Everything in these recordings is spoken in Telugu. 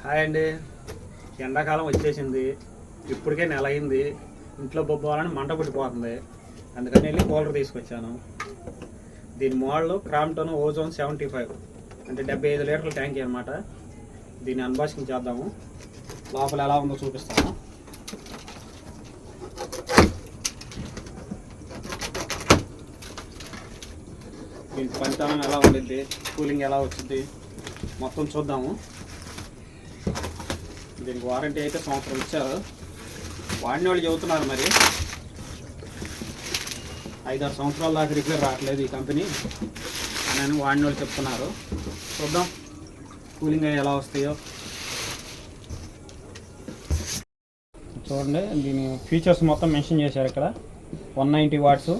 హాయ్ అండి. ఎండాకాలం వచ్చేసింది, ఇప్పటికే నెల అయింది. ఇంట్లో బొబ్బవాలని మంట పుట్టిపోతుంది. అందుకని వెళ్ళి కూలర్ తీసుకొచ్చాను. దీని మోడల్ క్రాంప్టన్ ఓజోన్ 75 అంటే 75 లీటర్ల ట్యాంక్ అనమాట. దీన్ని అన్బాక్సింగ్ చేద్దాము. లోపల ఎలా ఉందో చూపిస్తాను. దీని పనితనం ఎలా ఉండిద్ది, కూలింగ్ ఎలా వచ్చింది మొత్తం చూద్దాము. దీనికి వారంటీ అయితే సంవత్సరం ఇచ్చారు. వాడిన వాళ్ళు చెబుతున్నారు మరి 5-6 సంవత్సరాల దాకా రిపేర్ రావట్లేదు ఈ కంపెనీ అని వాడిన వాళ్ళు చెప్తున్నారు. చూద్దాం కూలింగ్ ఎలా వస్తాయో. చూడండి, దీని ఫీచర్స్ మొత్తం మెన్షన్ చేశారు ఇక్కడ. 190 వాట్స్,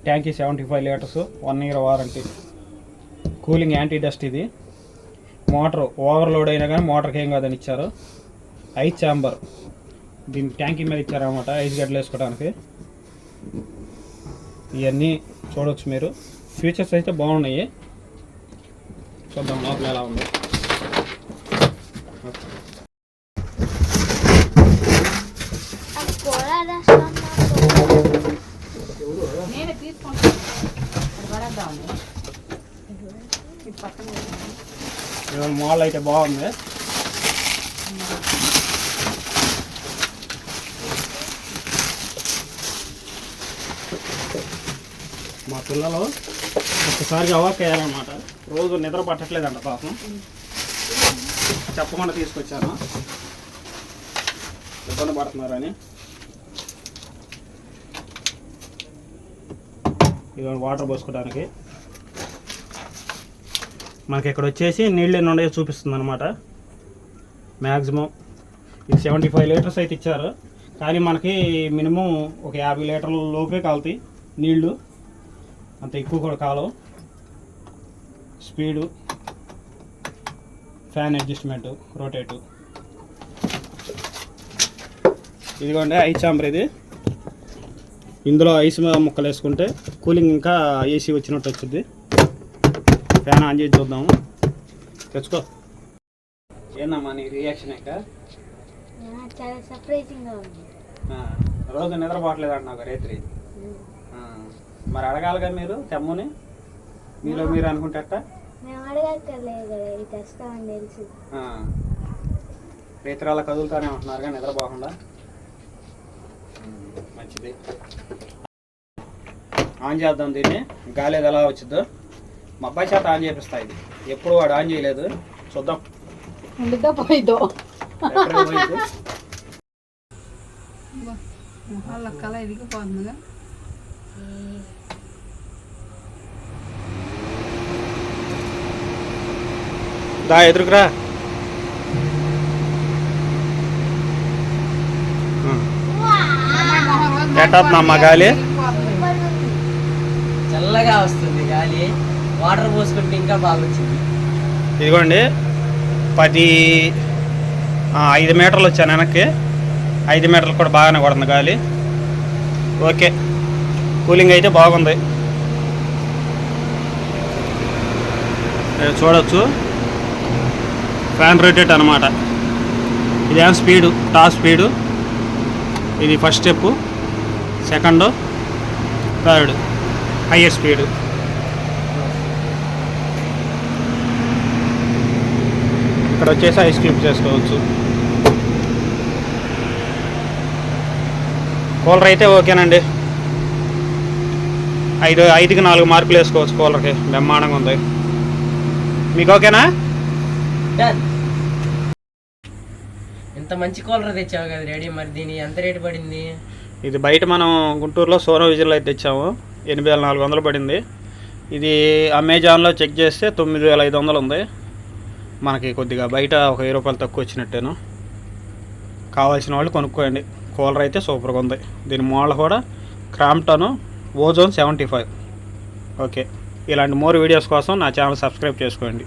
ట్యాంకీ 75 litres, 1 year warranty, cooling anti dust. ఇది మోటార్ ఓవర్లోడ్ అయినా కానీ మోటార్కి ఏం కాదని ఇచ్చారు. ఐస్ ఛాంబర్ దీని ట్యాంకీ మీద ఇచ్చారనమాట, ఐస్ గడ్డలు వేసుకోవడానికి. ఇవన్నీ చూడవచ్చు మీరు. ఫీచర్స్ అయితే బాగున్నాయి. చూద్దాం లోపల ఎలా ఉంది. మోడల్ అయితే బాగుంది. మా పిల్లలు ఒక్కసారిగా అవాక్ అయ్యారనమాట. రోజు నిద్ర పట్టట్లేదంట పాపం. చెప్పకుండా తీసుకొచ్చాను, ఇబ్బంది పడుతున్నారని. ఇదిగోండి వాటర్ పోసుకోవడానికి. మనకి ఇక్కడ వచ్చేసి నీళ్ళు ఎన్ని ఉన్నాయో చూపిస్తుంది అనమాట. మ్యాక్సిమం ఇది 75 లీటర్స్ అయితే ఇచ్చారు, కానీ మనకి మినిమం ఒక 50 లీటర్ల లోపే కాలుతాయి నీళ్ళు, అంత ఎక్కువ కూడా కాలం. Speed, fan adjustment, rotate. ఇదిగోండి ఐస్ ఛాంబర్. ఇది ఇందులో ఐస్ ముక్కలు వేసుకుంటే కూలింగ్ ఇంకా ఏసీ వచ్చినట్టు వచ్చింది. ఫ్యాన్ ఆన్ చేసి చూద్దాము. తెచ్చుకో. ఏందమ్మా నీ రియాక్షన్? చాలా సర్ప్రైజింగ్గా ఉంది. రోజు నిద్రపోవట్లేదు అంటున్నావు రాత్రి. మరి అడగాలిగా మీరు తెమ్మని. మీలో మీరు అనుకుంటా మేము అడగక్కర్లేదు కదా, ఇది తెస్తామని తెలుసు. రాత్రి అలా కదులుతానే ఉంటున్నారుగా నిద్రపోకుండా. మంచిది. ఆన్ చేద్దాం దీన్ని. గాలి ఎలా వచ్చిందో మా అబ్బాయి చేత ఆన్ చేపిస్తా. ఇది ఎప్పుడు వాడు ఆన్ చేయలేదు. చూద్దాం. పోయిదో కళ ఎదిగిపోతుందిగా. దా ఎదురుకురా. ఎట్టవుతుందమ్మా గాలి? చల్లగా వస్తుంది గాలి. వాటర్ పోసుకుంటే ఇంకా బాగా వచ్చింది. ఇదిగోండి 5 మీటర్లు వచ్చాను వెనక్కి. 5 మీటర్లు కూడా బాగానే కొడుతుంది గాలి. ఓకే, కూలింగ్ అయితే బాగుంది. చూడవచ్చు ఫ్యాన్ రొటేట్ అనమాట. ఇదేం స్పీడు, టాప్ స్పీడు. ఇది first step, second, third hire speed. ఇక్కడ వచ్చేసి ఐస్ క్యూబ్ చేసుకోవచ్చు. కూలర్ అయితే ఓకేనండి. 5కి 4 మార్కులు వేసుకోవచ్చు. కూలర్కి బ్రహ్మాండంగా ఉంది. మీకు ఓకేనా? ఇంత మంచి కూలర్ తెచ్చావు కదా రెడీ. మరి దీని ఎంత రేటు పడింది? ఇది బయట మనం గుంటూరులో సోనో విజిల్లో అయితే తెచ్చాము. 8400 పడింది. ఇది అమెజాన్లో చెక్ చేస్తే 9500 ఉంది. మనకి కొద్దిగా బయట ఒక 10 రూపాయలు తక్కువ వచ్చినట్టేను. కావాల్సిన వాళ్ళు కొనుక్కోండి. కూలర్ అయితే సూపర్గా ఉంది. దీని మోడల్ కూడా క్రాంప్టన్ ఓజోన్ 75. ఓకే, ఇలాంటి మోర్ వీడియోస్ కోసం నా ఛానల్ సబ్స్క్రైబ్ చేసుకోండి.